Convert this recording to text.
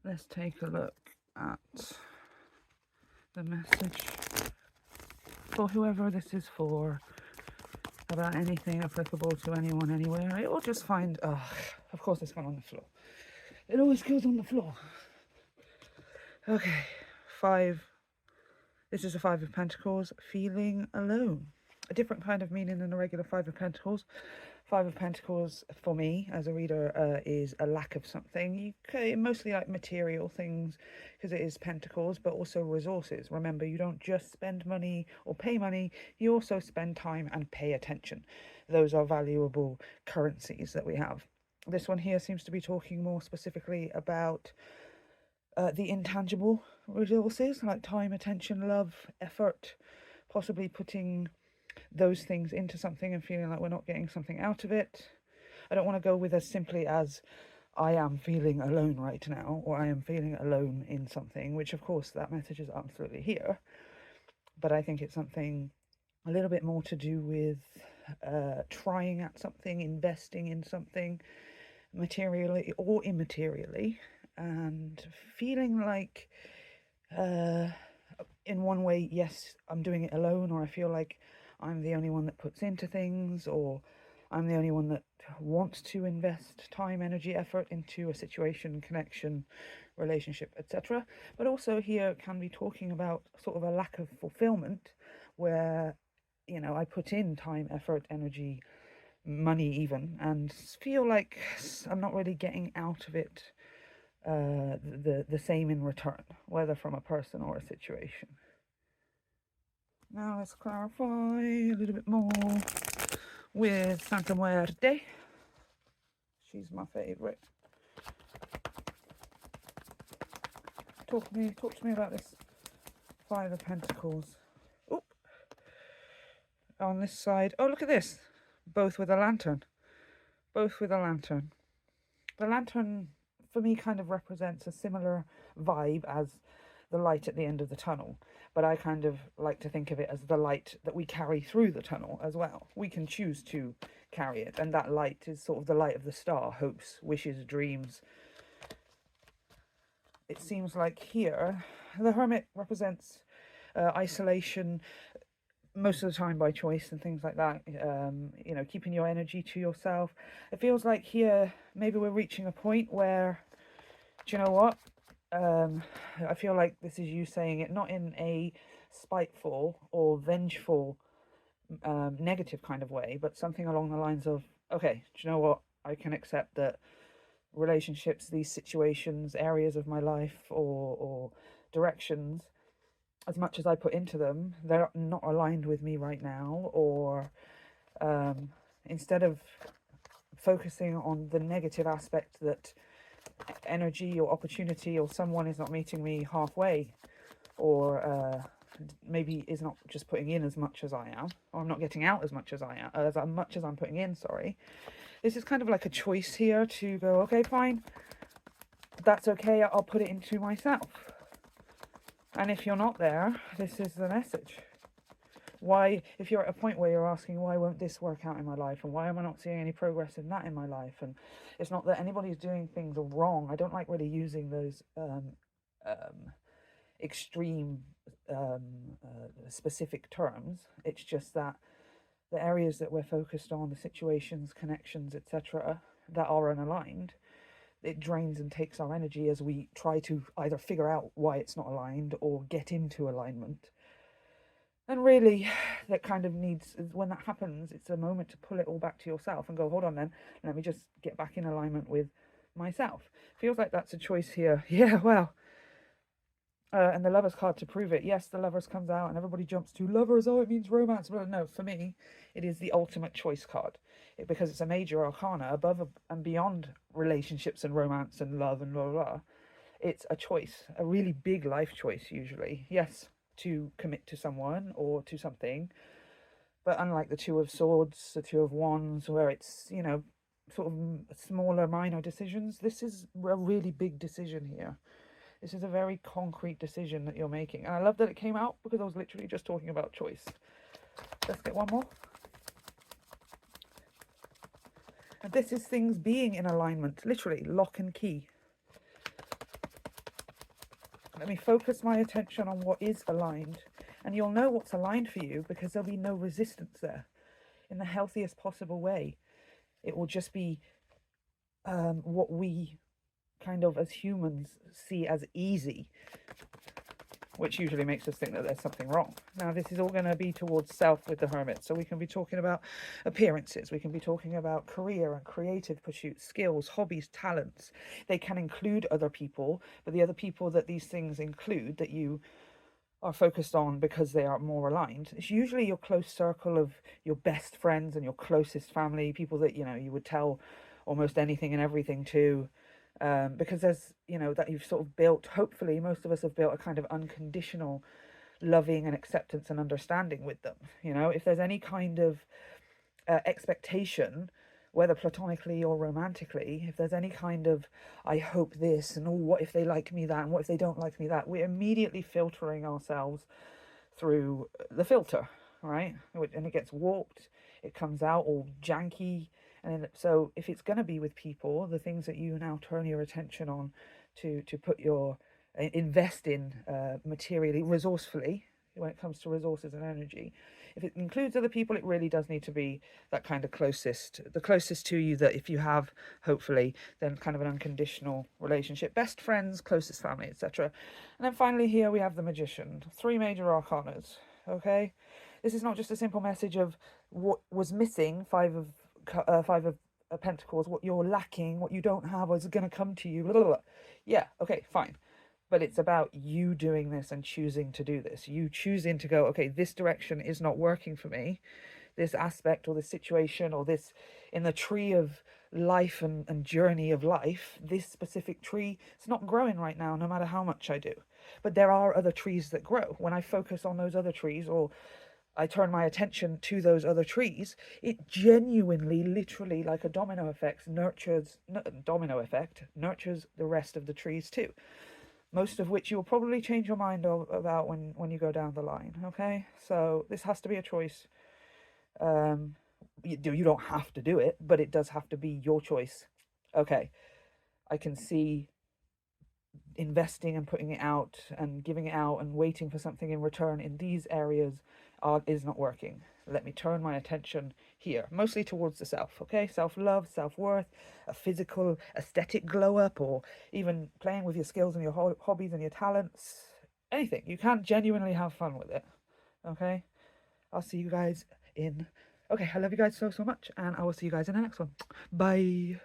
let's take a look at the message for whoever this is for, about anything applicable to anyone, anywhere. It will just find, of course it's gone on the floor. It always goes on the floor. Okay, 5. This is a 5 of Pentacles, feeling alone. A different kind of meaning than a regular 5 of Pentacles. 5 of Pentacles, for me, as a reader, is a lack of something. Mostly like material things, because it is Pentacles, but also resources. Remember, you don't just spend money or pay money, you also spend time and pay attention. Those are valuable currencies that we have. This one here seems to be talking more specifically about the intangible resources, like time, attention, love, effort, possibly putting those things into something and feeling like we're not getting something out of it. I don't want to go with as simply as I am feeling alone right now, or I am feeling alone in something, which of course that message is absolutely here, but I think it's something a little bit more to do with trying at something, investing in something, materially or immaterially, and feeling like in one way, yes, I'm doing it alone, or I feel like I'm the only one that puts into things, or I'm the only one that wants to invest time, energy, effort into a situation, connection, relationship, etc. But also here can be talking about sort of a lack of fulfillment, where, I put in time, effort, energy, money even, and feel like I'm not really getting out of it the same in return, whether from a person or a situation. Now let's clarify a little bit more with Santa Muerte. She's my favourite. Talk to me about this 5 of Pentacles. Oop. On this side, oh look at this, both with a lantern. Both with a lantern. The lantern for me kind of represents a similar vibe as the light at the end of the tunnel, but I kind of like to think of it as the light that we carry through the tunnel as well. We can choose to carry it, and that light is sort of the light of the star, hopes, wishes, dreams. It seems like here the Hermit represents isolation, most of the time by choice and things like that, keeping your energy to yourself. It feels like here maybe we're reaching a point where, do you know what, I feel like this is you saying it not in a spiteful or vengeful negative kind of way, but something along the lines of, okay, do you know what, I can accept that relationships, these situations, areas of my life, or directions, as much as I put into them, they're not aligned with me right now, or instead of focusing on the negative aspect that energy or opportunity or someone is not meeting me halfway, or maybe is not just putting in as much as I am, or I'm not getting out as much as I am, as much as I'm putting in, sorry. This is kind of like a choice here to go, okay, fine, that's okay, I'll put it into myself. And if you're not there, this is the message. Why, if you're at a point where you're asking, why won't this work out in my life, and why am I not seeing any progress in that in my life, and it's not that anybody's doing things wrong. I don't like really using those extreme specific terms. It's just that the areas that we're focused on, the situations, connections, etc., that are unaligned, it drains and takes our energy as we try to either figure out why it's not aligned or get into alignment. And really, that kind of needs, when that happens, it's a moment to pull it all back to yourself and go, hold on then, let me just get back in alignment with myself. Feels like that's a choice here. Yeah, well, and the Lovers card to prove it. Yes, the Lovers comes out and everybody jumps to Lovers, oh, it means romance. But no, for me, it is the ultimate choice card. Because it's a major arcana above and beyond relationships and romance and love and blah, blah, blah. It's a choice, a really big life choice usually. Yes, to commit to someone or to something, but unlike the Two of Swords, the Two of Wands, where it's, sort of smaller, minor decisions, this is a really big decision here. This is a very concrete decision that you're making, and I love that it came out because I was literally just talking about choice. Let's get one more. And this is things being in alignment, literally lock and key. Let me focus my attention on what is aligned. And you'll know what's aligned for you because there'll be no resistance there in the healthiest possible way. It will just be what we kind of as humans see as easy, which usually makes us think that there's something wrong. Now, this is all going to be towards self with the Hermit. So we can be talking about appearances. We can be talking about career and creative pursuits, skills, hobbies, talents. They can include other people, but the other people that these things include that you are focused on because they are more aligned, it's usually your close circle of your best friends and your closest family, people that, you know, you would tell almost anything and everything to. Because there's, you know, that you've sort of built, hopefully most of us have built a kind of unconditional loving and acceptance and understanding with them. You know, if there's any kind of expectation, whether platonically or romantically, if there's any kind of I hope this and oh, what if they like me that and what if they don't like me that, we're immediately filtering ourselves through the filter, right? And it gets warped, it comes out all janky. And so if it's going to be with people, the things that you now turn your attention on to put your invest in materially, resourcefully, when it comes to resources and energy, if it includes other people, it really does need to be that kind of the closest to you, that if you have, hopefully, then kind of an unconditional relationship, best friends, closest family, etc. And then finally here we have the Magician, 3 major arcanas. Okay, this is not just a simple message of what was missing, five of Pentacles, what you're lacking, what you don't have, is going to come to you. Blah, blah, blah. Yeah, okay, fine. But it's about you doing this and choosing to do this. You choosing to go, okay, this direction is not working for me. This aspect or this situation or this in the tree of life and journey of life, this specific tree, it's not growing right now, no matter how much I do. But there are other trees that grow. When I focus on those other trees, or I turn my attention to those other trees, it genuinely, literally, like a domino effect, nurtures the rest of the trees too. Most of which you'll probably change your mind about when you go down the line, okay? So this has to be a choice. You don't have to do it, but it does have to be your choice. Okay, I can see investing and putting it out and giving it out and waiting for something in return in these areas is not working. Let me turn my attention here, mostly towards the self, okay? Self-love, self-worth, a physical aesthetic glow up, or even playing with your skills and your hobbies and your talents. Anything. You can genuinely have fun with it, okay? I'll see you guys in... Okay, I love you guys so much, and I will see you guys in the next one. Bye!